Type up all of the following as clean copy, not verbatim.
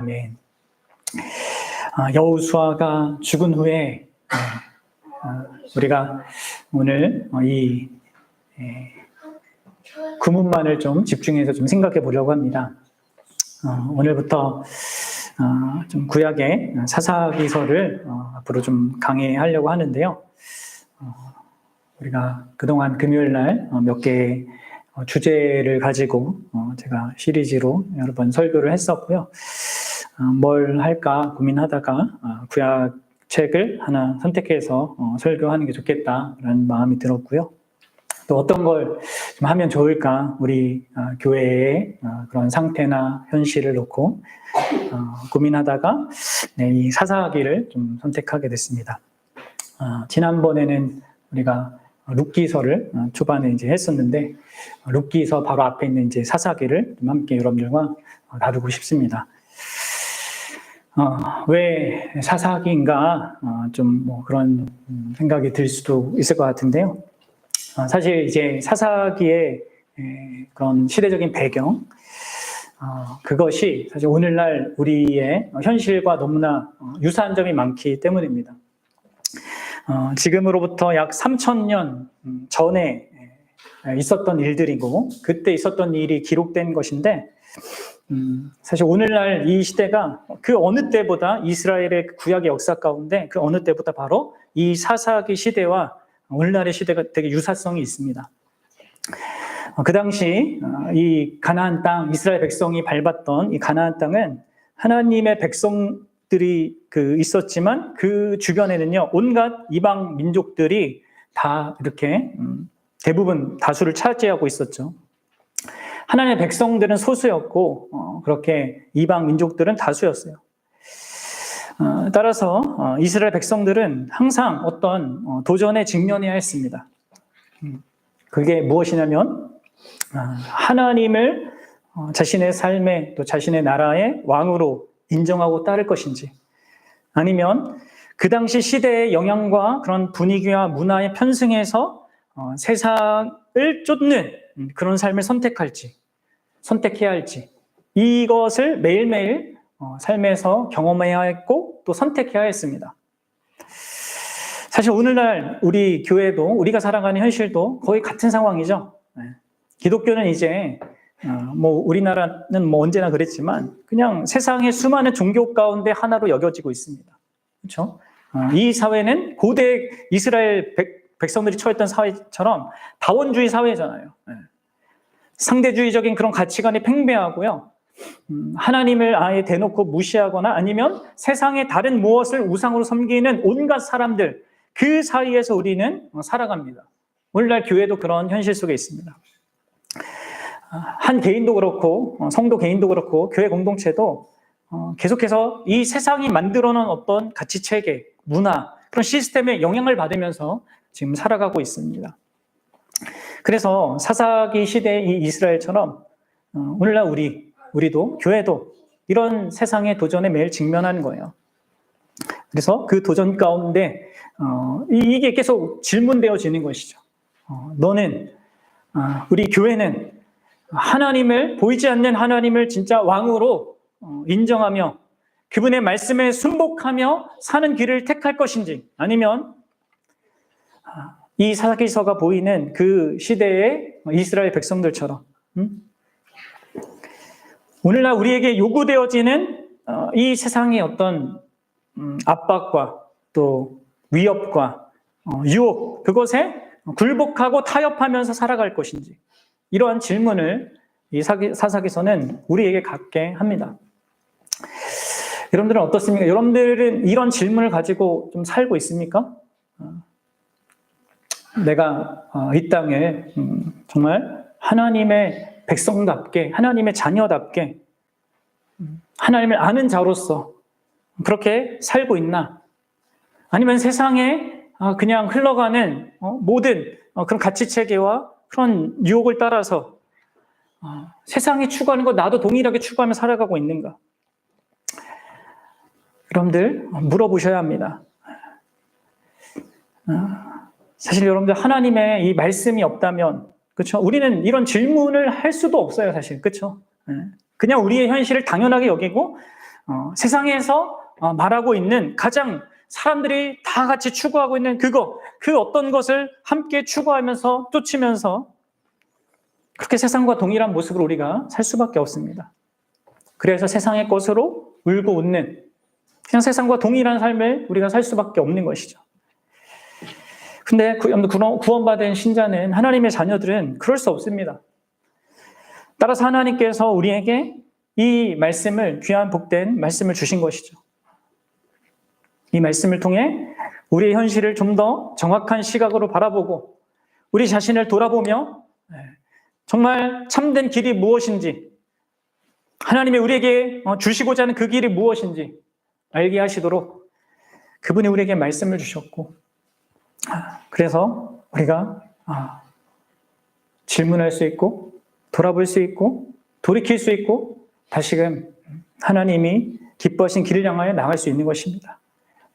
아멘. 여호수아가 죽은 후에 우리가 오늘 이 구문만을 좀 집중해서 좀 생각해 보려고 합니다. 오늘부터 좀 구약의 사사기서를 앞으로 좀 강의하려고 하는데요. 우리가 그동안 금요일 날 몇 개의 주제를 가지고 제가 시리즈로 여러 번 설교를 했었고요. 뭘 할까 고민하다가 구약 책을 하나 선택해서 설교하는 게 좋겠다라는 마음이 들었고요. 또 어떤 걸 좀 하면 좋을까, 우리 교회의 그런 상태나 현실을 놓고 고민하다가 이 사사기를 좀 선택하게 됐습니다. 지난번에는 우리가 룻기서를 초반에 이제 했었는데, 룻기서 바로 앞에 있는 이제 사사기를 좀 함께 여러분들과 다루고 싶습니다. 왜 사사기인가 좀 뭐 그런 생각이 들 수도 있을 것 같은데요. 사실 이제 사사기의 그런 시대적인 배경, 그것이 사실 오늘날 우리의 현실과 너무나 유사한 점이 많기 때문입니다. 지금으로부터 약 3000년 전에 있었던 일들이고, 그때 있었던 일이 기록된 것인데, 사실 오늘날 이 시대가 그 어느 때보다 이스라엘의 구약의 역사 가운데 그 어느 때보다 바로 이 사사기 시대와 오늘날의 시대가 되게 유사성이 있습니다. 그 당시 이 가나안 땅, 이스라엘 백성이 밟았던 이 가나안 땅은 하나님의 백성들이 있었지만 그 주변에는요, 온갖 이방 민족들이 다 이렇게 대부분 다수를 차지하고 있었죠. 하나님의 백성들은 소수였고 그렇게 이방 민족들은 다수였어요. 따라서 이스라엘 백성들은 항상 어떤 도전에 직면해야 했습니다. 그게 무엇이냐면 하나님을 자신의 삶에 또 자신의 나라의 왕으로 인정하고 따를 것인지, 아니면 그 당시 시대의 영향과 그런 분위기와 문화에 편승해서 세상을 쫓는 그런 삶을 선택해야 할지, 이것을 매일매일 삶에서 경험해야 했고 또 선택해야 했습니다. 사실 오늘날 우리 교회도, 우리가 살아가는 현실도 거의 같은 상황이죠. 기독교는 이제 우리나라는 언제나 그랬지만 그냥 세상의 수많은 종교 가운데 하나로 여겨지고 있습니다. 그렇죠? 이 사회는 고대 이스라엘 백성들이 처했던 사회처럼 다원주의 사회잖아요. 상대주의적인 그런 가치관이 팽배하고요. 하나님을 아예 대놓고 무시하거나 아니면 세상의 다른 무엇을 우상으로 섬기는 온갖 사람들, 그 사이에서 우리는 살아갑니다. 오늘날 교회도 그런 현실 속에 있습니다. 한 개인도 그렇고 성도 개인도 그렇고 교회 공동체도 계속해서 이 세상이 만들어놓은 어떤 가치체계, 문화, 그런 시스템에 영향을 받으면서 지금 살아가고 있습니다. 그래서 사사기 시대의 이 이스라엘처럼 오늘날 우리도 교회도 이런 세상의 도전에 매일 직면하는 거예요. 그래서 그 도전 가운데 이게 계속 질문되어지는 것이죠. 너는, 우리 교회는 하나님을, 보이지 않는 하나님을 진짜 왕으로 인정하며 그분의 말씀에 순복하며 사는 길을 택할 것인지, 아니면 이 사사기서가 보이는 그 시대의 이스라엘 백성들처럼 오늘날 우리에게 요구되어지는 이 세상의 어떤 압박과 또 위협과 유혹, 그것에 굴복하고 타협하면서 살아갈 것인지, 이러한 질문을 이 사사기서는 우리에게 갖게 합니다. 여러분들은 어떻습니까? 여러분들은 이런 질문을 가지고 좀 살고 있습니까? 내가 이 땅에 정말 하나님의 백성답게, 하나님의 자녀답게, 하나님을 아는 자로서 그렇게 살고 있나? 아니면 세상에 그냥 흘러가는 모든 그런 가치체계와 그런 유혹을 따라서 세상이 추구하는 것 나도 동일하게 추구하며 살아가고 있는가? 여러분들 물어보셔야 합니다. 사실 여러분들 하나님의 이 말씀이 없다면, 그렇죠? 우리는 이런 질문을 할 수도 없어요, 사실. 그렇죠? 그냥 우리의 현실을 당연하게 여기고 세상에서 말하고 있는 가장 사람들이 다 같이 추구하고 있는 그 어떤 것을 함께 추구하면서 쫓으면서 그렇게 세상과 동일한 모습으로 우리가 살 수밖에 없습니다. 그래서 세상의 것으로 울고 웃는 그냥 세상과 동일한 삶을 우리가 살 수밖에 없는 것이죠. 근데 구원받은 신자는 하나님의 자녀들은 그럴 수 없습니다. 따라서 하나님께서 우리에게 이 말씀을 귀한 복된 말씀을 주신 것이죠. 이 말씀을 통해 우리의 현실을 좀 더 정확한 시각으로 바라보고 우리 자신을 돌아보며 정말 참된 길이 무엇인지 하나님이 우리에게 주시고자 하는 그 길이 무엇인지 알게 하시도록 그분이 우리에게 말씀을 주셨고 그래서 우리가 질문할 수 있고 돌아볼 수 있고 돌이킬 수 있고 다시금 하나님이 기뻐하신 길을 향하여 나갈 수 있는 것입니다.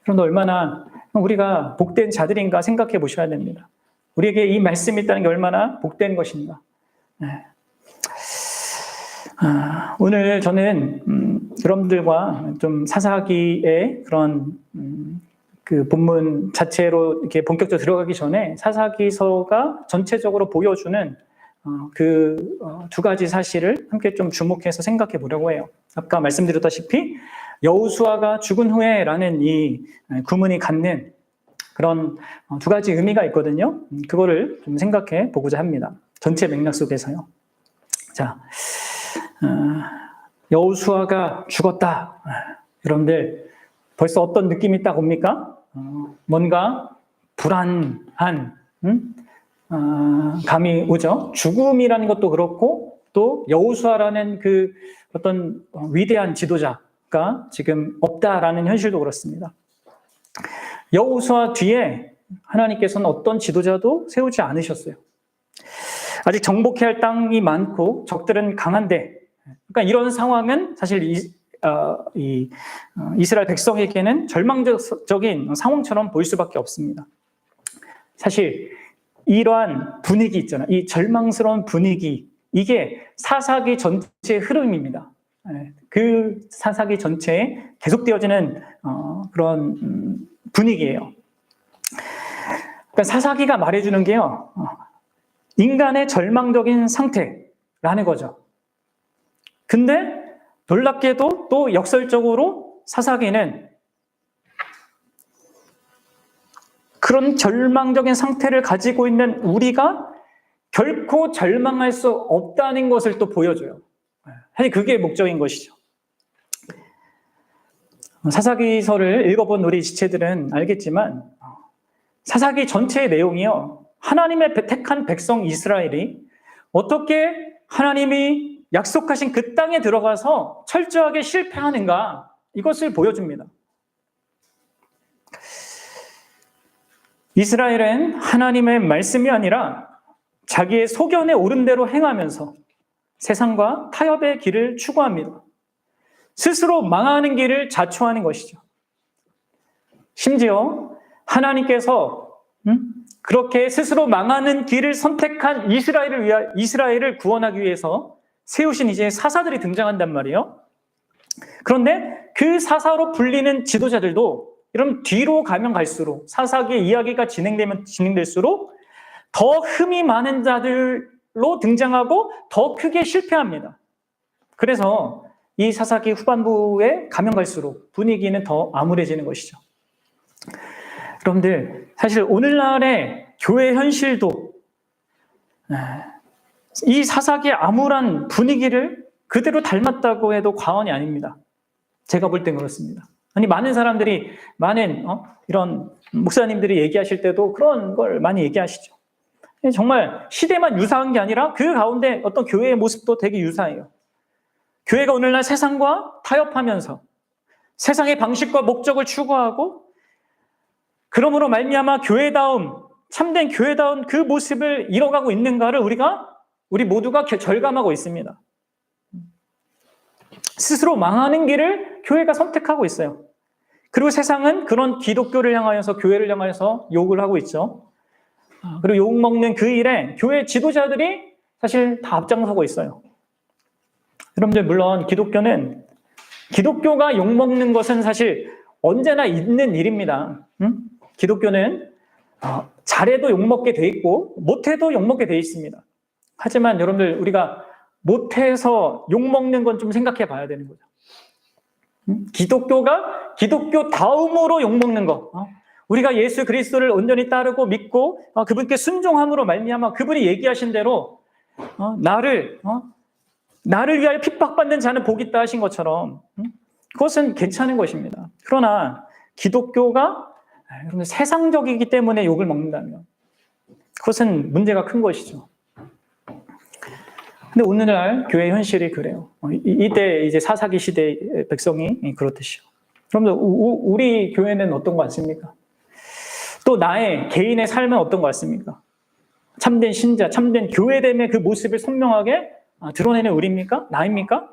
그런데 얼마나 우리가 복된 자들인가 생각해 보셔야 됩니다. 우리에게 이 말씀이 있다는 게 얼마나 복된 것인가. 오늘 저는 여러분들과 좀 사사기의 그런 그 본문 자체로 이렇게 본격적으로 들어가기 전에 사사기서가 전체적으로 보여주는 두 가지 사실을 함께 좀 주목해서 생각해 보려고 해요. 아까 말씀드렸다시피 여호수아가 죽은 후에라는 이 구문이 갖는 그런 두 가지 의미가 있거든요. 그거를 좀 생각해 보고자 합니다. 전체 맥락 속에서요. 자, 여호수아가 죽었다. 여러분들 벌써 어떤 느낌이 딱 옵니까? 뭔가 불안한 감이 오죠. 죽음이라는 것도 그렇고 또 여호수아라는 그 어떤 위대한 지도자가 지금 없다라는 현실도 그렇습니다. 여호수아 뒤에 하나님께서는 어떤 지도자도 세우지 않으셨어요. 아직 정복해야 할 땅이 많고 적들은 강한데, 그러니까 이런 상황은 사실 이스라엘 백성에게는 절망적인 상황처럼 보일 수밖에 없습니다. 사실 이러한 분위기 있잖아요. 이 절망스러운 분위기, 이게 사사기 전체의 흐름입니다. 그 사사기 전체에 계속되어지는 그런 분위기예요. 그러니까 사사기가 말해주는 게요, 인간의 절망적인 상태라는 거죠. 근데 놀랍게도 또 역설적으로 사사기는 그런 절망적인 상태를 가지고 있는 우리가 결코 절망할 수 없다는 것을 또 보여줘요. 사실 그게 목적인 것이죠. 사사기서를 읽어본 우리 지체들은 알겠지만 사사기 전체의 내용이요, 하나님의 택한 백성 이스라엘이 어떻게 하나님이 약속하신 그 땅에 들어가서 철저하게 실패하는가, 이것을 보여줍니다. 이스라엘은 하나님의 말씀이 아니라 자기의 소견에 오른 대로 행하면서 세상과 타협의 길을 추구합니다. 스스로 망하는 길을 자초하는 것이죠. 심지어 하나님께서 그렇게 스스로 망하는 길을 선택한 이스라엘을 구원하기 위해서 세우신 이제 사사들이 등장한단 말이에요. 그런데 그 사사로 불리는 지도자들도 이런 뒤로 가면 갈수록, 사사기의 이야기가 진행되면 진행될수록 더 흠이 많은 자들로 등장하고 더 크게 실패합니다. 그래서 이 사사기 후반부에 가면 갈수록 분위기는 더 암울해지는 것이죠. 여러분들, 사실 오늘날의 교회 현실도 이 사사기의 암울한 분위기를 그대로 닮았다고 해도 과언이 아닙니다. 제가 볼 땐 그렇습니다. 아니, 많은 사람들이, 이런 목사님들이 얘기하실 때도 그런 걸 많이 얘기하시죠. 정말 시대만 유사한 게 아니라 그 가운데 어떤 교회의 모습도 되게 유사해요. 교회가 오늘날 세상과 타협하면서 세상의 방식과 목적을 추구하고, 그러므로 말미암아 참된 교회다운 그 모습을 잃어가고 있는가를 우리 모두가 절감하고 있습니다. 스스로 망하는 길을 교회가 선택하고 있어요. 그리고 세상은 그런 기독교를 향하여서, 교회를 향하여서 욕을 하고 있죠. 그리고 욕먹는 그 일에 교회 지도자들이 사실 다 앞장서고 있어요. 여러분들, 물론 기독교는 기독교가 욕먹는 것은 사실 언제나 있는 일입니다. 기독교는 잘해도 욕먹게 돼 있고 못해도 욕먹게 돼 있습니다. 하지만 여러분들, 우리가 못해서 욕먹는 건 좀 생각해 봐야 되는 거죠. 기독교가 기독교 다음으로 욕먹는 거, 우리가 예수 그리스도를 온전히 따르고 믿고 그분께 순종함으로 말미암아 그분이 얘기하신 대로 나를 위하여 핍박받는 자는 복이 있다 하신 것처럼 그것은 괜찮은 것입니다. 그러나 기독교가 여러분 세상적이기 때문에 욕을 먹는다면 그것은 문제가 큰 것이죠. 근데 오늘날 교회 현실이 그래요. 이때 이제 사사기 시대의 백성이 그렇듯이요. 그럼 우리 교회는 어떤 것 같습니까? 또 나의 개인의 삶은 어떤 것 같습니까? 참된 신자, 참된 교회됨의 그 모습을 선명하게 드러내는 우리입니까? 나입니까?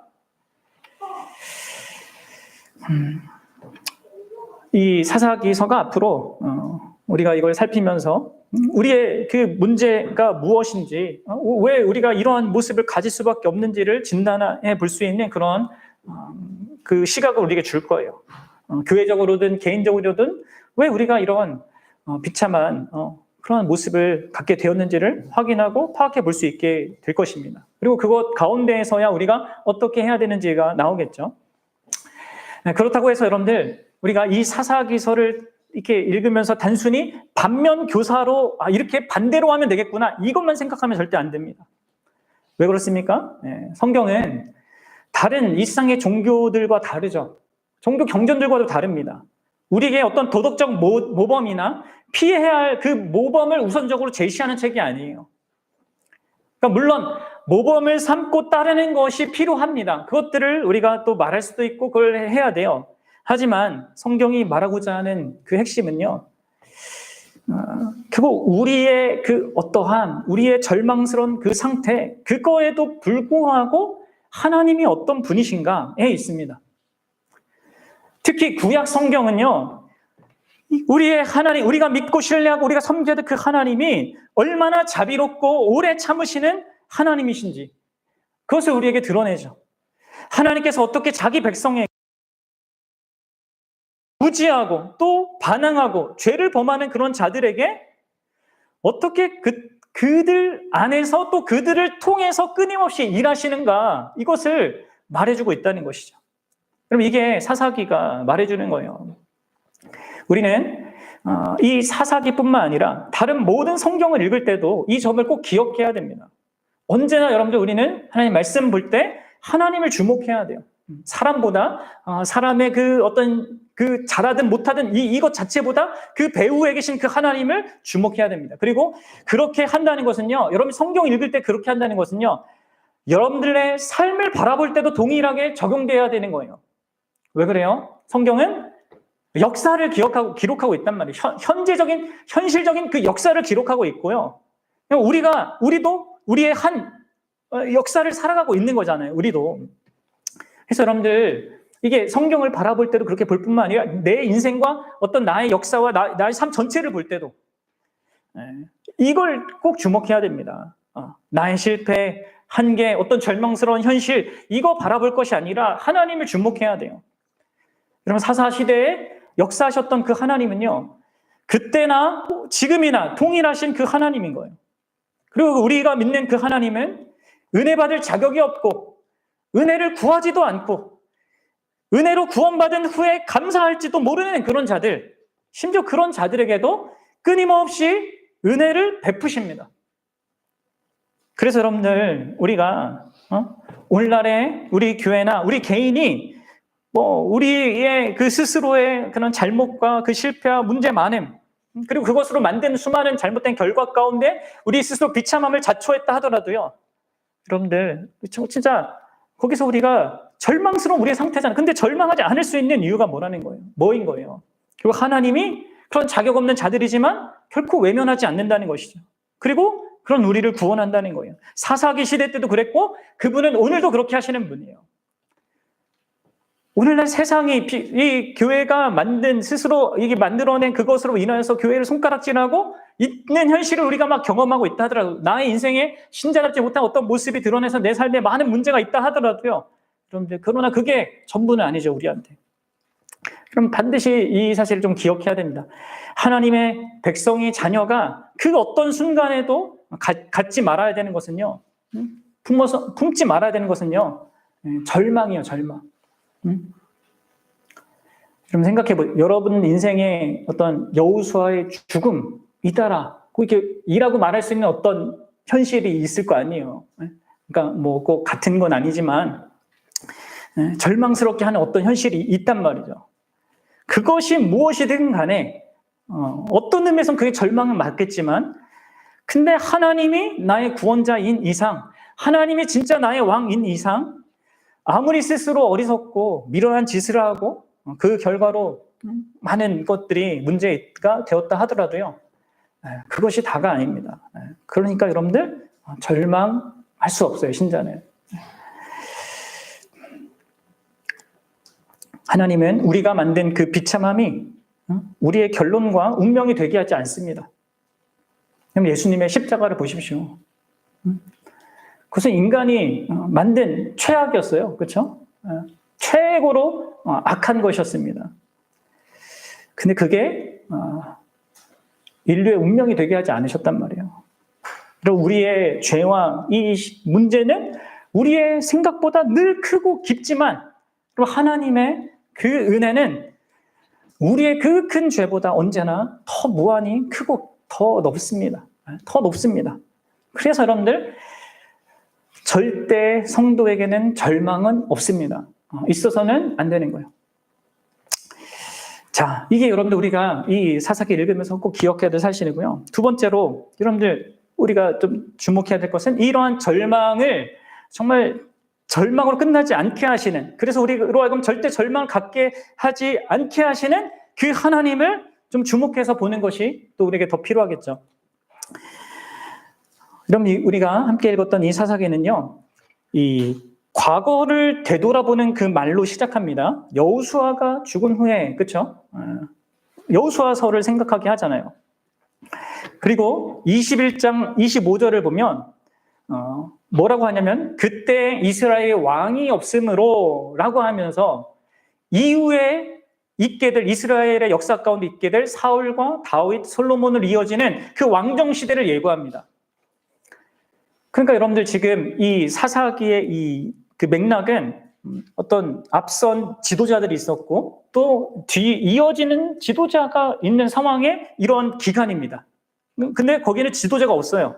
이 사사기서가 앞으로 우리가 이걸 살피면서 우리의 그 문제가 무엇인지, 왜 우리가 이러한 모습을 가질 수밖에 없는지를 진단해 볼 수 있는 그런 그 시각을 우리에게 줄 거예요. 교회적으로든 개인적으로든 왜 우리가 이런 비참한 그런 모습을 갖게 되었는지를 확인하고 파악해 볼 수 있게 될 것입니다. 그리고 그것 가운데에서야 우리가 어떻게 해야 되는지가 나오겠죠. 그렇다고 해서 여러분들, 우리가 이 사사기서를 이렇게 읽으면서 단순히 반면 교사로 이렇게 반대로 하면 되겠구나, 이것만 생각하면 절대 안 됩니다. 왜 그렇습니까? 성경은 다른 일상의 종교들과 다르죠. 종교 경전들과도 다릅니다. 우리에게 어떤 도덕적 모범이나 피해야 할 그 모범을 우선적으로 제시하는 책이 아니에요. 그러니까 물론 모범을 삼고 따르는 것이 필요합니다. 그것들을 우리가 또 말할 수도 있고 그걸 해야 돼요. 하지만 성경이 말하고자 하는 그 핵심은요, 결국 우리의 그 어떠한, 우리의 절망스러운 그 상태, 그거에도 불구하고 하나님이 어떤 분이신가에 있습니다. 특히 구약 성경은요, 우리의 하나님, 우리가 믿고 신뢰하고 우리가 섬겨야 될 그 하나님이 얼마나 자비롭고 오래 참으시는 하나님이신지 그것을 우리에게 드러내죠. 하나님께서 어떻게 자기 백성에게 무지하고 또 반항하고 죄를 범하는 그런 자들에게 어떻게 그들 안에서 또 그들을 통해서 끊임없이 일하시는가, 이것을 말해주고 있다는 것이죠. 그럼 이게 사사기가 말해주는 거예요. 우리는 이 사사기뿐만 아니라 다른 모든 성경을 읽을 때도 이 점을 꼭 기억해야 됩니다. 언제나 여러분들, 우리는 하나님 말씀 볼 때 하나님을 주목해야 돼요. 사람보다, 사람의 그 어떤 그 잘하든 못하든 이것 자체보다 그 배후에 계신 그 하나님을 주목해야 됩니다. 그리고 그렇게 한다는 것은요, 여러분 성경 읽을 때 그렇게 한다는 것은요, 여러분들의 삶을 바라볼 때도 동일하게 적용돼야 되는 거예요. 왜 그래요? 성경은 역사를 기록하고 있단 말이에요. 현실적인 그 역사를 기록하고 있고요. 우리도 우리의 한 역사를 살아가고 있는 거잖아요. 우리도. 그래서 여러분들, 이게 성경을 바라볼 때도 그렇게 볼 뿐만 아니라 내 인생과 어떤 나의 역사와 나의 삶 전체를 볼 때도 이걸 꼭 주목해야 됩니다. 나의 실패, 한계, 어떤 절망스러운 현실, 이거 바라볼 것이 아니라 하나님을 주목해야 돼요. 여러분, 사사시대에 역사하셨던 그 하나님은요, 그때나 지금이나 동일하신 그 하나님인 거예요. 그리고 우리가 믿는 그 하나님은 은혜 받을 자격이 없고 은혜를 구하지도 않고 은혜로 구원받은 후에 감사할지도 모르는 그런 자들, 심지어 그런 자들에게도 끊임없이 은혜를 베푸십니다. 그래서 여러분들, 우리가 오늘날에 우리 교회나 우리 개인이 우리의 그 스스로의 그런 잘못과 그 실패와 문제 많음, 그리고 그것으로 만든 수많은 잘못된 결과 가운데 우리 스스로 비참함을 자초했다 하더라도요, 여러분들 진짜 거기서 우리가 절망스러운 우리의 상태잖아요. 근데 절망하지 않을 수 있는 이유가 뭐인 거예요? 결국 하나님이 그런 자격 없는 자들이지만 결코 외면하지 않는다는 것이죠. 그리고 그런 우리를 구원한다는 거예요. 사사기 시대 때도 그랬고 그분은 오늘도 그렇게 하시는 분이에요. 오늘날 세상이 이 교회가 스스로 이게 만들어낸 그것으로 인하여서 교회를 손가락질하고 있는 현실을 우리가 막 경험하고 있다 하더라도, 나의 인생에 신자답지 못한 어떤 모습이 드러내서 내 삶에 많은 문제가 있다 하더라도요, 여러분들, 그러나 그게 전부는 아니죠, 우리한테. 그럼 반드시 이 사실을 좀 기억해야 됩니다. 하나님의 백성이, 자녀가 그 어떤 순간에도 갖지 말아야 되는 것은요, 품지 말아야 되는 것은요, 절망이에요, 절망. 좀 생각해보세요. 여러분 인생에 어떤 여호수아의 죽음, 이따라고 이렇게 이라고 말할 수 있는 어떤 현실이 있을 거 아니에요. 그러니까 뭐 꼭 같은 건 아니지만 절망스럽게 하는 어떤 현실이 있단 말이죠. 그것이 무엇이든 간에 어떤 의미에서는 그게 절망은 맞겠지만, 근데 하나님이 나의 구원자인 이상, 하나님이 진짜 나의 왕인 이상, 아무리 스스로 어리석고 미련한 짓을 하고 그 결과로 많은 것들이 문제가 되었다 하더라도요, 그것이 다가 아닙니다. 그러니까 여러분들 절망할 수 없어요, 신자는. 하나님은 우리가 만든 그 비참함이 우리의 결론과 운명이 되게 하지 않습니다. 예수님의 십자가를 보십시오. 그것은 인간이 만든 최악이었어요. 그렇죠? 최고로 악한 것이었습니다. 근데 그게 인류의 운명이 되게 하지 않으셨단 말이에요. 그리고 우리의 죄와 이 문제는 우리의 생각보다 늘 크고 깊지만, 그리고 하나님의 그 은혜는 우리의 그 큰 죄보다 언제나 더 무한히 크고 더 높습니다. 더 높습니다. 그래서 여러분들, 절대 성도에게는 절망은 없습니다. 있어서는 안 되는 거예요. 자, 이게 여러분들 우리가 이 사사기 읽으면서 꼭 기억해야 될 사실이고요. 두 번째로 여러분들 우리가 좀 주목해야 될 것은, 이러한 절망을 정말 절망으로 끝나지 않게 하시는, 그래서 우리로 하여금 절대 절망을 갖게 하지 않게 하시는 그 하나님을 좀 주목해서 보는 것이 또 우리에게 더 필요하겠죠. 그럼 우리가 함께 읽었던 이 사사기는요, 이 과거를 되돌아보는 그 말로 시작합니다. 여호수아가 죽은 후에, 그렇죠? 여호수아서를 생각하게 하잖아요. 그리고 21장 25절을 보면 뭐라고 하냐면, 그때 이스라엘의 왕이 없으므로 라고 하면서 이후에 있게 될, 이스라엘의 역사 가운데 있게 될 사울과 다윗, 솔로몬을 이어지는 그 왕정 시대를 예고합니다. 그러니까 여러분들 지금 이 사사기의 그 맥락은 어떤 앞선 지도자들이 있었고 또 뒤 이어지는 지도자가 있는 상황의 이런 기간입니다. 근데 거기는 지도자가 없어요.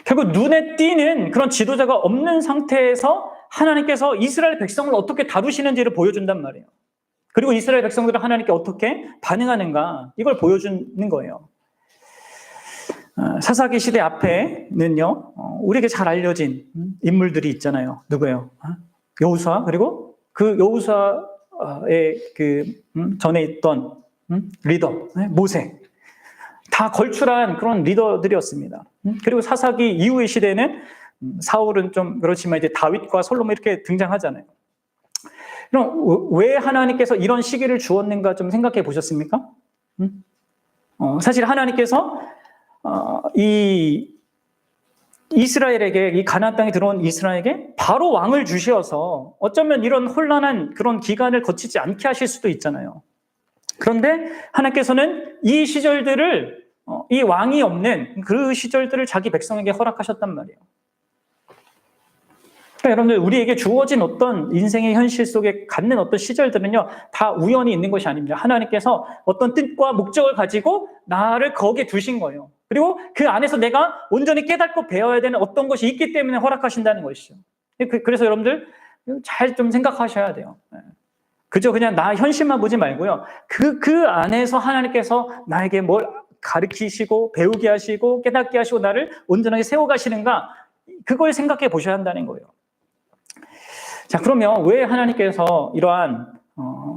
결국 눈에 띄는 그런 지도자가 없는 상태에서 하나님께서 이스라엘 백성을 어떻게 다루시는지를 보여준단 말이에요. 그리고 이스라엘 백성들은 하나님께 어떻게 반응하는가, 이걸 보여주는 거예요. 사사기 시대 앞에는요, 우리에게 잘 알려진 인물들이 있잖아요. 누구예요? 여호수아, 그리고 그 여호수아의 그 전에 있던 리더 모세, 다 걸출한 그런 리더들이었습니다. 그리고 사사기 이후의 시대는 사울은 좀 그렇지만 이제 다윗과 솔로몬 이렇게 등장하잖아요. 그럼 왜 하나님께서 이런 시기를 주었는가 좀 생각해 보셨습니까? 사실 하나님께서 이 이스라엘에게, 이 가나안 땅에 들어온 이스라엘에게 바로 왕을 주셔서 어쩌면 이런 혼란한 그런 기간을 거치지 않게 하실 수도 있잖아요. 그런데 하나님께서는 이 시절들을, 이 왕이 없는 그 시절들을 자기 백성에게 허락하셨단 말이에요. 그러니까 여러분들, 우리에게 주어진 어떤 인생의 현실 속에 갖는 어떤 시절들은요, 다 우연히 있는 것이 아닙니다. 하나님께서 어떤 뜻과 목적을 가지고 나를 거기에 두신 거예요. 그리고 그 안에서 내가 온전히 깨닫고 배워야 되는 어떤 것이 있기 때문에 허락하신다는 것이죠. 그래서 여러분들 잘 좀 생각하셔야 돼요. 그저 그냥 나 현실만 보지 말고요. 그 안에서 하나님께서 나에게 뭘 가르치시고 배우게 하시고 깨닫게 하시고 나를 온전하게 세워가시는가, 그걸 생각해 보셔야 한다는 거예요. 자, 그러면 왜 하나님께서 이러한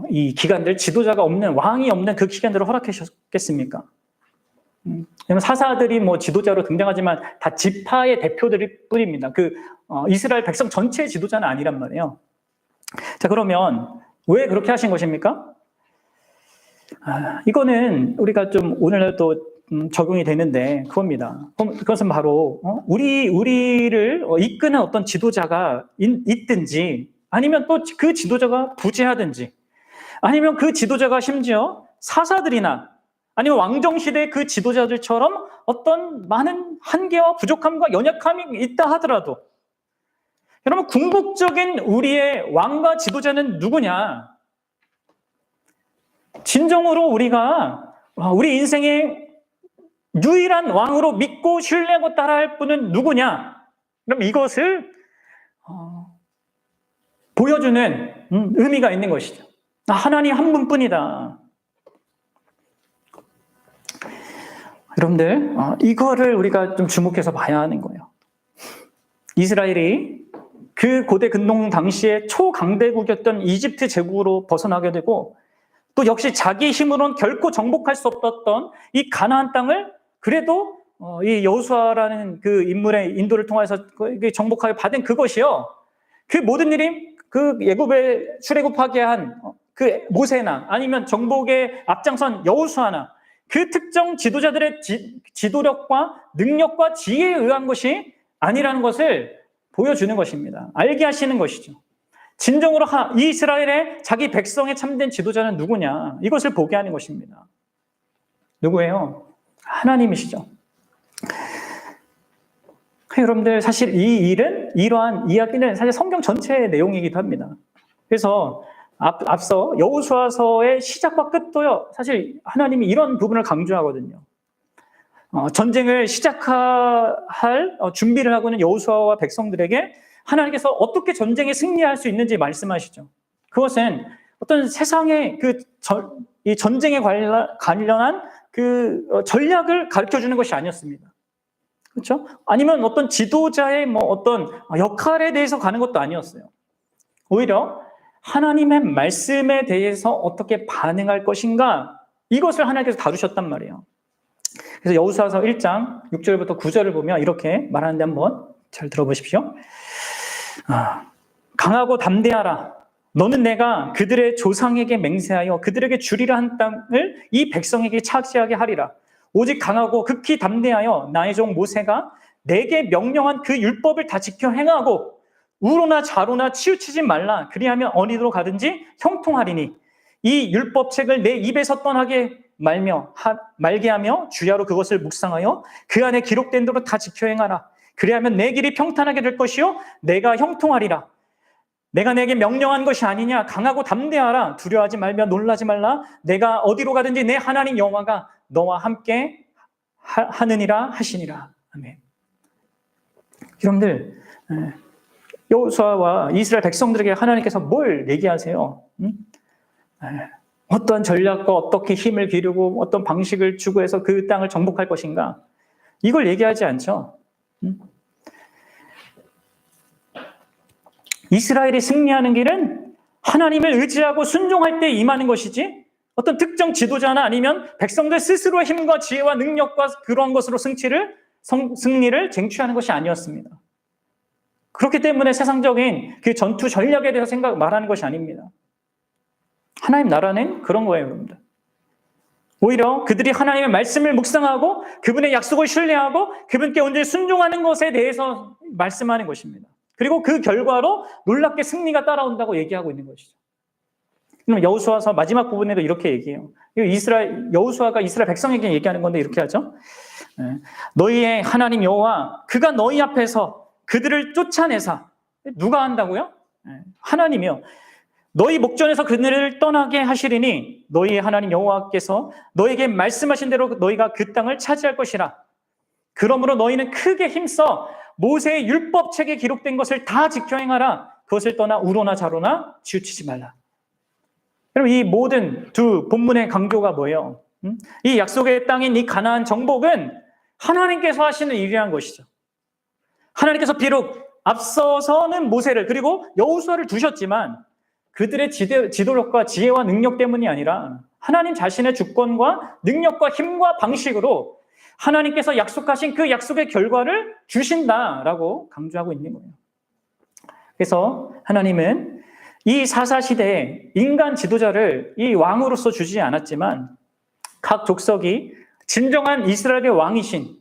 이 기간들, 지도자가 없는, 왕이 없는 그 기간들을 허락하셨겠습니까? 사사들이 뭐 지도자로 등장하지만 다 지파의 대표들일 뿐입니다. 이스라엘 백성 전체의 지도자는 아니란 말이에요. 자, 그러면 왜 그렇게 하신 것입니까? 이거는 우리가 좀 오늘날 또 적용이 되는데 그겁니다. 그것은 바로 우리를 이끄는 어떤 지도자가 있든지 아니면 또 그 지도자가 부재하든지 아니면 그 지도자가 심지어 사사들이나 아니면 왕정시대 그 지도자들처럼 어떤 많은 한계와 부족함과 연약함이 있다 하더라도 여러분 궁극적인 우리의 왕과 지도자는 누구냐? 진정으로 우리가 우리 인생의 유일한 왕으로 믿고 신뢰하고 따라할 분은 누구냐? 그럼 이것을 보여주는 의미가 있는 것이죠. 하나님 한 분뿐이다. 여러분들 이거를 우리가 좀 주목해서 봐야 하는 거예요. 이스라엘이 그 고대 근동 당시에 초강대국이었던 이집트 제국으로 벗어나게 되고 또 역시 자기 힘으로는 결코 정복할 수 없었던 이 가나안 땅을 그래도 이 여호수아라는 그 인물의 인도를 통해서 정복하게 받은 그것이요. 그 모든 일이 그 애굽에 출애굽하게 한 그 모세나 아니면 정복에 앞장선 여호수아나 그 특정 지도자들의 지도력과 능력과 지혜에 의한 것이 아니라는 것을 보여주는 것입니다. 알게 하시는 것이죠. 진정으로 이스라엘의 자기 백성의 참된 지도자는 누구냐? 이것을 보게 하는 것입니다. 누구예요? 하나님이시죠. 여러분들 사실 이러한 이야기는 사실 성경 전체의 내용이기도 합니다. 그래서 앞서 여호수아서의 시작과 끝도요. 사실 하나님이 이런 부분을 강조하거든요. 전쟁을 시작할 준비를 하고 있는 여호수아와 백성들에게 하나님께서 어떻게 전쟁에 승리할 수 있는지 말씀하시죠. 그것은 어떤 세상의 이 전쟁에 관련한 그 전략을 가르쳐 주는 것이 아니었습니다. 그렇죠? 아니면 어떤 지도자의 어떤 역할에 대해서 가는 것도 아니었어요. 오히려 하나님의 말씀에 대해서 어떻게 반응할 것인가 이것을 하나님께서 다루셨단 말이에요. 그래서 여호수아서 1장 6절부터 9절을 보면 이렇게 말하는데 한번 잘 들어보십시오. 강하고 담대하라. 너는 내가 그들의 조상에게 맹세하여 그들에게 주리라 한 땅을 이 백성에게 차지하게 하리라. 오직 강하고 극히 담대하여 나의 종 모세가 내게 명령한 그 율법을 다 지켜 행하고 우로나 좌로나 치우치지 말라. 그리하면 어디로 가든지 형통하리니 이 율법책을 내 입에서 떠나게 말게 하며 주야로 그것을 묵상하여 그 안에 기록된 대로 다 지켜 행하라. 그리하면 내 길이 평탄하게 될 것이요 내가 형통하리라. 내가 내게 명령한 것이 아니냐. 강하고 담대하라. 두려워하지 말며 놀라지 말라. 내가 어디로 가든지 내 하나님 여호와가 너와 함께 하느니라 하시니라. 아멘. 여러분들 여호수아와 이스라엘 백성들에게 하나님께서 뭘 얘기하세요? 어떤 전략과 어떻게 힘을 기르고 어떤 방식을 추구해서 그 땅을 정복할 것인가? 이걸 얘기하지 않죠. 이스라엘이 승리하는 길은 하나님을 의지하고 순종할 때 임하는 것이지 어떤 특정 지도자나 아니면 백성들 스스로의 힘과 지혜와 능력과 그러한 것으로 승리를 쟁취하는 것이 아니었습니다. 그렇기 때문에 세상적인 그 전투 전략에 대해서 말하는 것이 아닙니다. 하나님 나라는 그런 거예요, 여러분들. 오히려 그들이 하나님의 말씀을 묵상하고 그분의 약속을 신뢰하고 그분께 온전히 순종하는 것에 대해서 말씀하는 것입니다. 그리고 그 결과로 놀랍게 승리가 따라온다고 얘기하고 있는 것이죠. 그럼 여호수아서 마지막 부분에도 이렇게 얘기해요. 여호수아가 이스라엘 백성에게 얘기하는 건데 이렇게 하죠. 너희의 하나님 여호와 그가 너희 앞에서 그들을 쫓아내사. 누가 한다고요? 하나님이요. 너희 목전에서 그들을 떠나게 하시리니 너희의 하나님 여호와께서 너희에게 말씀하신 대로 너희가 그 땅을 차지할 것이라. 그러므로 너희는 크게 힘써 모세의 율법책에 기록된 것을 다 지켜 행하라. 그것을 떠나 우로나 좌로나 치우치지 말라. 여러분 이 모든 두 본문의 강조가 뭐예요? 이 약속의 땅인 이 가나안 정복은 하나님께서 하시는 일이란 것이죠. 하나님께서 비록 앞서서는 모세를 그리고 여호수아를 두셨지만 그들의 지도력과 지혜와 능력 때문이 아니라 하나님 자신의 주권과 능력과 힘과 방식으로 하나님께서 약속하신 그 약속의 결과를 주신다라고 강조하고 있는 거예요. 그래서 하나님은 이 사사시대에 인간 지도자를 이 왕으로서 주지 않았지만 각 족속이 진정한 이스라엘의 왕이신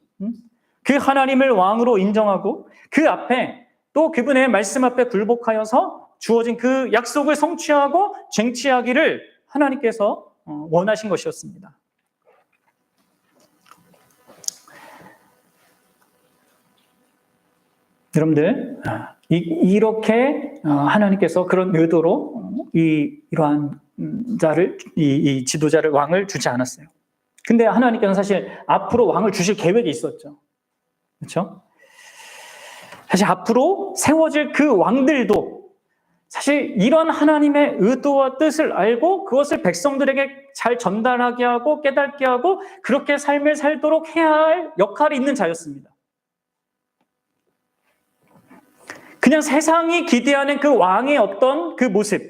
그 하나님을 왕으로 인정하고 그 앞에 또 그분의 말씀 앞에 굴복하여서 주어진 그 약속을 성취하고 쟁취하기를 하나님께서 원하신 것이었습니다. 여러분들, 이렇게 하나님께서 그런 의도로 이러한 자를, 이 지도자를, 왕을 주지 않았어요. 근데 하나님께서는 사실 앞으로 왕을 주실 계획이 있었죠. 그렇죠? 사실 앞으로 세워질 그 왕들도 사실 이런 하나님의 의도와 뜻을 알고 그것을 백성들에게 잘 전달하게 하고 깨닫게 하고 그렇게 삶을 살도록 해야 할 역할이 있는 자였습니다. 그냥 세상이 기대하는 그 왕의 어떤 그 모습,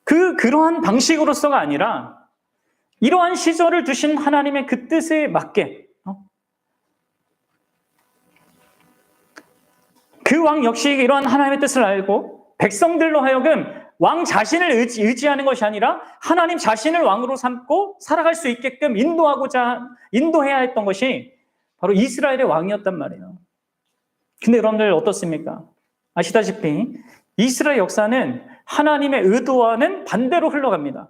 그러한 방식으로서가 아니라 이러한 시절을 두신 하나님의 그 뜻에 맞게 그 왕 역시 이러한 하나님의 뜻을 알고 백성들로 하여금 왕 자신을 의지하는 것이 아니라 하나님 자신을 왕으로 삼고 살아갈 수 있게끔 인도해야 했던 것이 바로 이스라엘의 왕이었단 말이에요. 근데 여러분들 어떻습니까? 아시다시피 이스라엘 역사는 하나님의 의도와는 반대로 흘러갑니다.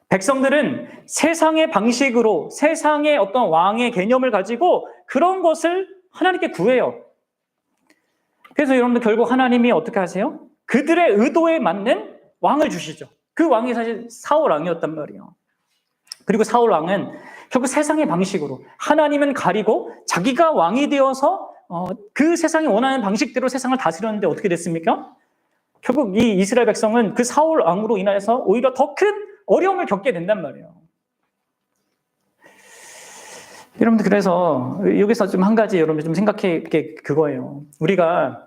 백성들은 세상의 방식으로 세상의 어떤 왕의 개념을 가지고 그런 것을 하나님께 구해요. 그래서 여러분들 결국 하나님이 어떻게 하세요? 그들의 의도에 맞는 왕을 주시죠. 그 왕이 사실 사울 왕이었단 말이에요. 그리고 사울 왕은 결국 세상의 방식으로 하나님은 가리고 자기가 왕이 되어서 그 세상이 원하는 방식대로 세상을 다스렸는데 어떻게 됐습니까? 결국 이 이스라엘 백성은 그 사울 왕으로 인하여서 오히려 더 큰 어려움을 겪게 된단 말이에요. 여러분들 그래서 여기서 좀 한 가지 여러분 좀 생각해 게 그거예요. 우리가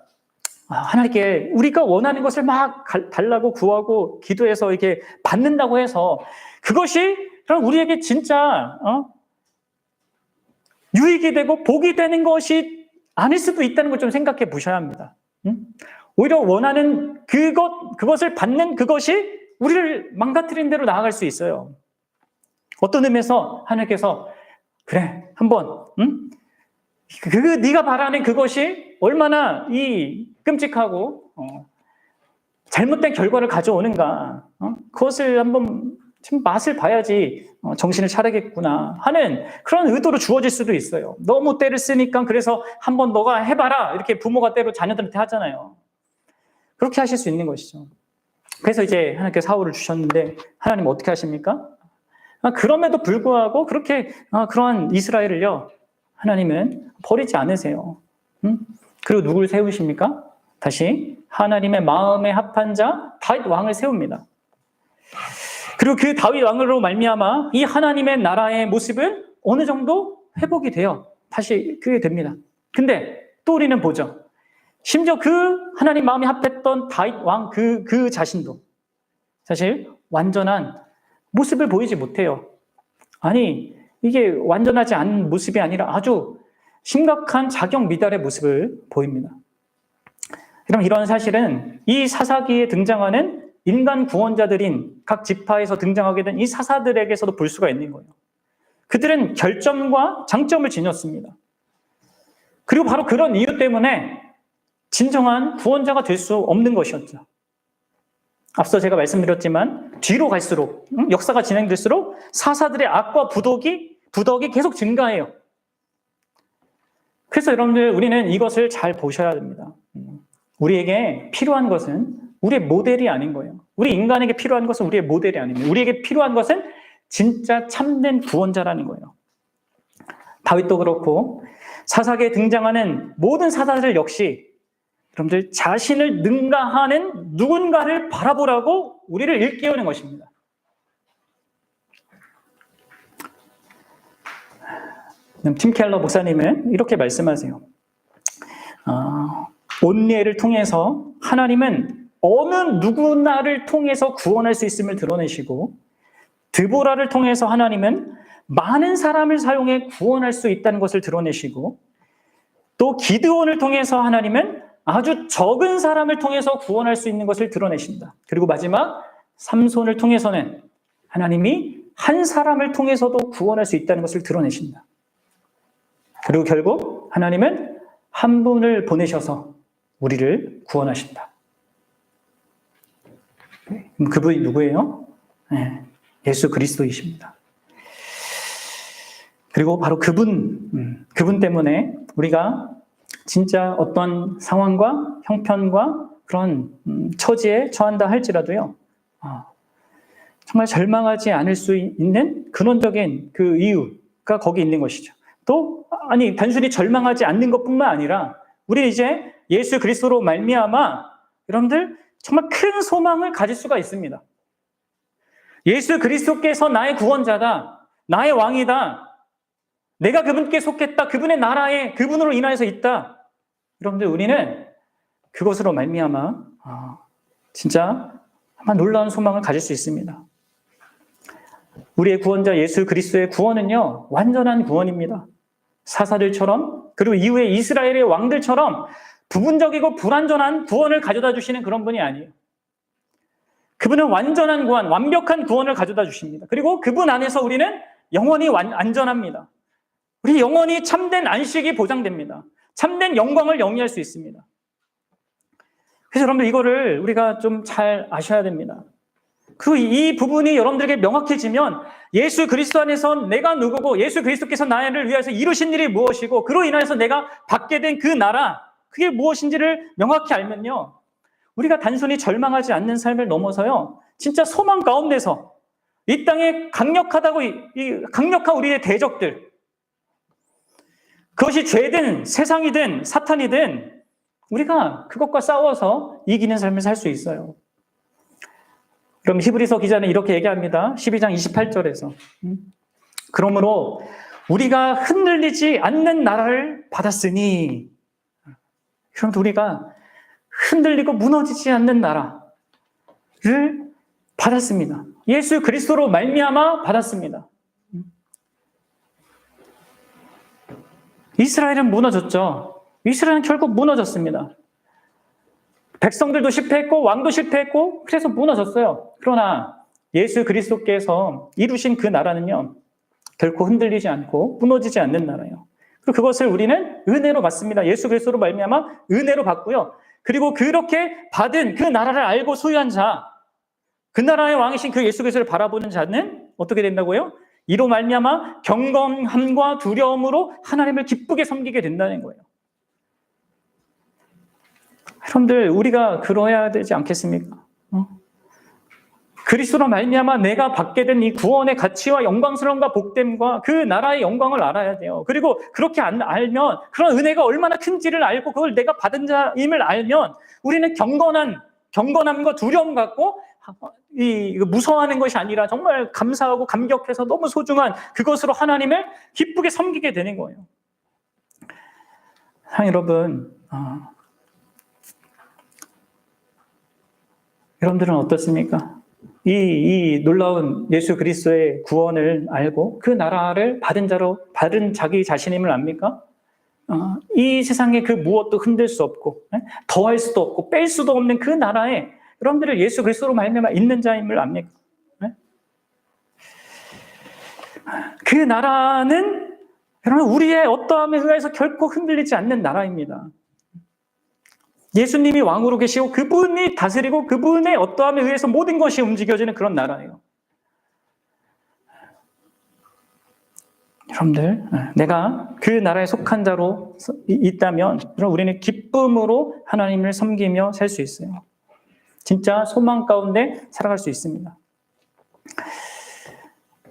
하나님께 우리가 원하는 것을 막 달라고 구하고 기도해서 이렇게 받는다고 해서 그것이 그럼 우리에게 진짜 유익이 되고 복이 되는 것이 아닐 수도 있다는 걸 좀 생각해 보셔야 합니다. 오히려 원하는 그것을 받는 그것이 우리를 망가뜨리는 대로 나아갈 수 있어요. 어떤 의미에서 하나님께서 그래 한번 네가 바라는 그것이 얼마나 이 끔찍하고 잘못된 결과를 가져오는가 그것을 한번 좀 맛을 봐야지 정신을 차리겠구나 하는 그런 의도로 주어질 수도 있어요. 너무 때를 쓰니까 그래서 한번 너가 해봐라 이렇게 부모가 때로 자녀들한테 하잖아요. 그렇게 하실 수 있는 것이죠. 그래서 이제 하나님께 사울을 주셨는데 하나님 어떻게 하십니까? 그럼에도 불구하고 그렇게 그러한 이스라엘을요 하나님은 버리지 않으세요. 그리고 누구를 세우십니까? 다시 하나님의 마음에 합한 자 다윗 왕을 세웁니다. 그리고 그 다윗 왕으로 말미암아 이 하나님의 나라의 모습은 어느 정도 회복이 돼요. 다시 그게 됩니다. 근데 또 우리는 보죠. 심지어 그 하나님 마음에 합했던 다윗 왕 그 자신도 사실 완전한 모습을 보이지 못해요. 아니 이게 완전하지 않은 모습이 아니라 아주 심각한 자격 미달의 모습을 보입니다. 그럼 이런 사실은 이 사사기에 등장하는 인간 구원자들인 각 지파에서 등장하게 된 이 사사들에게서도 볼 수가 있는 거예요. 그들은 결점과 장점을 지녔습니다. 그리고 바로 그런 이유 때문에 진정한 구원자가 될 수 없는 것이었죠. 앞서 제가 말씀드렸지만 뒤로 갈수록 역사가 진행될수록 사사들의 악과 부덕이 계속 증가해요. 그래서 여러분들 우리는 이것을 잘 보셔야 됩니다. 우리에게 필요한 것은 우리의 모델이 아닌 거예요. 우리 인간에게 필요한 것은 우리의 모델이 아닙니다. 우리에게 필요한 것은 진짜 참된 구원자라는 거예요. 다윗도 그렇고 사사기에 등장하는 모든 사사들 역시 여러분들 자신을 능가하는 누군가를 바라보라고 우리를 일깨우는 것입니다. 팀 켈러 목사님은 이렇게 말씀하세요. 온니엘을 통해서 하나님은 어느 누구나를 통해서 구원할 수 있음을 드러내시고 드보라를 통해서 하나님은 많은 사람을 사용해 구원할 수 있다는 것을 드러내시고 또 기드온을 통해서 하나님은 아주 적은 사람을 통해서 구원할 수 있는 것을 드러내신다. 그리고 마지막 삼손을 통해서는 하나님이 한 사람을 통해서도 구원할 수 있다는 것을 드러내신다. 그리고 결국 하나님은 한 분을 보내셔서 우리를 구원하신다. 그분이 누구예요? 네, 예수 그리스도이십니다. 그리고 바로 그분 때문에 우리가 진짜 어떤 상황과 형편과 그런 처지에 처한다 할지라도요, 정말 절망하지 않을 수 있는 근원적인 그 이유가 거기 있는 것이죠. 또 단순히 절망하지 않는 것뿐만 아니라 우리 이제 예수 그리스도로 말미암아 여러분들 정말 큰 소망을 가질 수가 있습니다. 예수 그리스도께서 나의 구원자다, 나의 왕이다, 내가 그분께 속했다, 그분의 나라에 그분으로 인하여서 있다. 여러분들 우리는 그것으로 말미암아 진짜 아마 놀라운 소망을 가질 수 있습니다. 우리의 구원자 예수 그리스도의 구원은요, 완전한 구원입니다. 사사들처럼 그리고 이후에 이스라엘의 왕들처럼 부분적이고 불완전한 구원을 가져다 주시는 그런 분이 아니에요. 그분은 완전한 구원, 완벽한 구원을 가져다 주십니다. 그리고 그분 안에서 우리는 영원히 안전합니다. 우리 영원히 참된 안식이 보장됩니다. 참된 영광을 영위할 수 있습니다. 그래서 여러분들 이거를 우리가 좀 잘 아셔야 됩니다. 이 부분이 여러분들에게 명확해지면 예수 그리스도 안에서 내가 누구고 예수 그리스도께서 나를 위해서 이루신 일이 무엇이고 그로 인하여서 내가 받게 된 그 나라, 그게 무엇인지를 명확히 알면요, 우리가 단순히 절망하지 않는 삶을 넘어서요, 진짜 소망 가운데서 이 땅에 강력한 우리의 대적들, 그것이 죄든 세상이든 사탄이든 우리가 그것과 싸워서 이기는 삶을 살 수 있어요. 그럼 히브리서 기자는 이렇게 얘기합니다. 12장 28절에서. 그러므로 우리가 흔들리지 않는 나라를 받았으니, 그럼 우리가 흔들리고 무너지지 않는 나라를 받았습니다. 예수 그리스도로 말미암아 받았습니다. 이스라엘은 무너졌죠. 이스라엘은 결국 무너졌습니다. 백성들도 실패했고 왕도 실패했고 그래서 무너졌어요. 그러나 예수 그리스도께서 이루신 그 나라는요, 결코 흔들리지 않고 무너지지 않는 나라예요. 그리고 그것을 우리는 은혜로 받습니다. 예수 그리스도로 말미암아 은혜로 받고요. 그리고 그렇게 받은 그 나라를 알고 소유한 자, 그 나라의 왕이신 그 예수 그리스도를 바라보는 자는 어떻게 된다고요? 이로 말미암아 경건함과 두려움으로 하나님을 기쁘게 섬기게 된다는 거예요. 여러분들 우리가 그러해야 되지 않겠습니까? 그리스도로 말미암아 내가 받게 된 이 구원의 가치와 영광스러움과 복됨과 그 나라의 영광을 알아야 돼요. 그리고 그렇게 알면, 그런 은혜가 얼마나 큰지를 알고 그걸 내가 받은 자임을 알면 우리는 경건함과 두려움 갖고 무서워하는 것이 아니라 정말 감사하고 감격해서 너무 소중한 그것으로 하나님을 기쁘게 섬기게 되는 거예요. 여러분, 여러분들은 어떻습니까? 이 놀라운 예수 그리스도의 구원을 알고 그 나라를 받은 자기 자신임을 압니까? 이 세상에 그 무엇도 흔들 수 없고 더할 수도 없고 뺄 수도 없는 그 나라에 여러분들을 예수 그리스도로 말미암아 있는 자임을 압니까? 그 나라는 여러분 우리의 어떠함에 의해서 결코 흔들리지 않는 나라입니다. 예수님이 왕으로 계시고 그분이 다스리고 그분의 어떠함에 의해서 모든 것이 움직여지는 그런 나라예요. 여러분들, 내가 그 나라에 속한 자로 있다면 우리는 기쁨으로 하나님을 섬기며 살 수 있어요. 진짜 소망 가운데 살아갈 수 있습니다.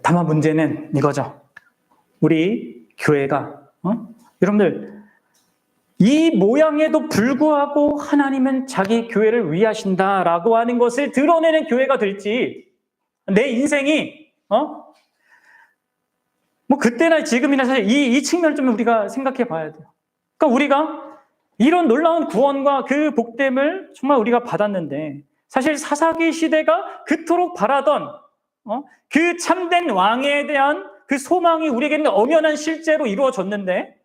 다만 문제는 이거죠. 우리 교회가 여러분들 이 모양에도 불구하고 하나님은 자기 교회를 위하신다라고 하는 것을 드러내는 교회가 될지, 내 인생이 그때나 지금이나 사실 이 측면을 좀 우리가 생각해 봐야 돼요. 그러니까 우리가 이런 놀라운 구원과 그 복됨을 정말 우리가 받았는데, 사실 사사기 시대가 그토록 바라던 그 참된 왕에 대한 그 소망이 우리에게는 엄연한 실제로 이루어졌는데,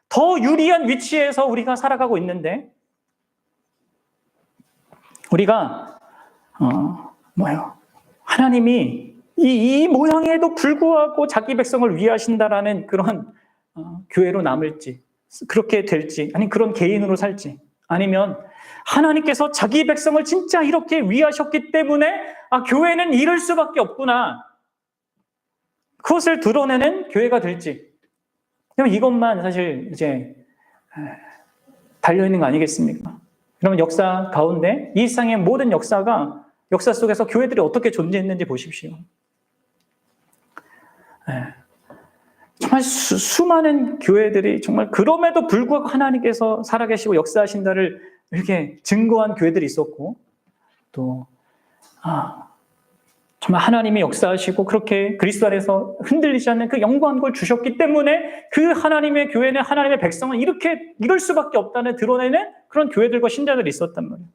더 유리한 위치에서 우리가 살아가고 있는데, 우리가 하나님이 이 모양에도 불구하고 자기 백성을 위하신다라는 그런 교회로 남을지, 그렇게 될지, 아니 그런 개인으로 살지, 아니면 하나님께서 자기 백성을 진짜 이렇게 위하셨기 때문에 교회는 이럴 수밖에 없구나, 그것을 드러내는 교회가 될지, 이것만 사실 이제 달려있는 거 아니겠습니까? 그러면 역사 가운데 이 세상의 모든 역사 속에서 교회들이 어떻게 존재했는지 보십시오. 정말 수많은 교회들이 정말 그럼에도 불구하고 하나님께서 살아계시고 역사하신다를 이렇게 증거한 교회들이 있었고, 또 정말 하나님이 역사하시고 그렇게 그리스도 안에서 흔들리지 않는 그 영광한 걸 주셨기 때문에 그 하나님의 교회는, 하나님의 백성은 이럴 수밖에 없다는 드러내는 그런 교회들과 신자들이 있었단 말이에요.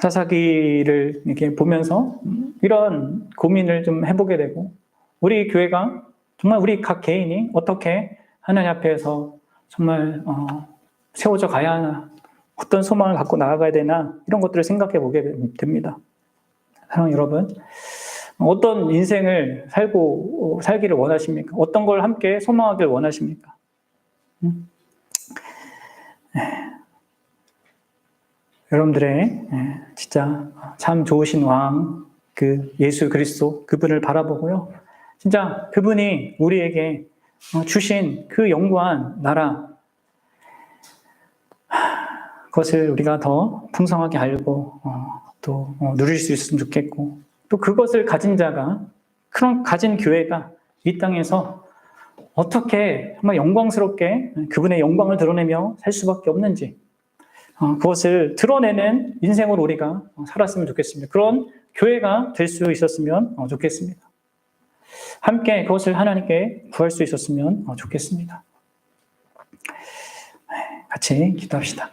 사사기를 이렇게 보면서 이런 고민을 좀 해보게 되고, 우리 교회가 정말 우리 각 개인이 어떻게 하나님 앞에서 정말 세워져 가야 하나, 어떤 소망을 갖고 나아가야 되나, 이런 것들을 생각해 보게 됩니다. 사랑하는 여러분, 어떤 인생을 살기를 원하십니까? 어떤 걸 함께 소망하길 원하십니까? 여러분들의 진짜 참 좋으신 왕, 그 예수 그리스도, 그분을 바라보고요, 진짜 그분이 우리에게 주신 그 영광한 나라, 그것을 우리가 더 풍성하게 알고 또 누릴 수 있으면 좋겠고, 또 그것을 가진 자가, 그런 가진 교회가 이 땅에서 어떻게 정말 영광스럽게 그분의 영광을 드러내며 살 수밖에 없는지, 그것을 드러내는 인생으로 우리가 살았으면 좋겠습니다. 그런 교회가 될 수 있었으면 좋겠습니다. 함께 그것을 하나님께 구할 수 있었으면 좋겠습니다. 같이 기도합시다.